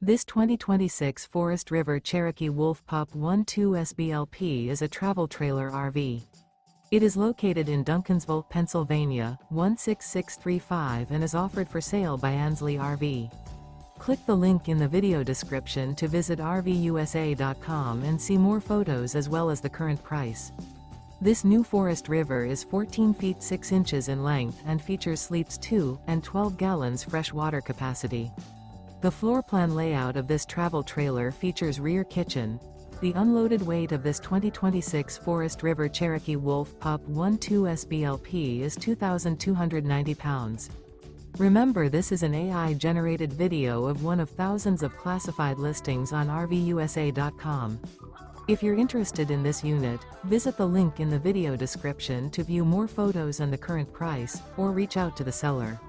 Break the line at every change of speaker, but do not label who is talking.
This 2026 Forest River Cherokee Wolf Pup 12 SBLP is a travel trailer RV. It is located in Duncansville, Pennsylvania, 16635 and is offered for sale by Ansley RV. Click the link in the video description to visit RVUSA.com and see more photos as well as the current price. This new Forest River is 14 feet 6 inches in length and features sleeps 2 and 12 gallons fresh water capacity. The floor plan layout of this travel trailer features rear kitchen. The unloaded weight of this 2026 Forest River Cherokee Wolf Pup 12 SBLP is 2,290 pounds. Remember, this is an AI-generated video of one of thousands of classified listings on RVUSA.com. If you're interested in this unit, visit the link in the video description to view more photos and the current price, or reach out to the seller.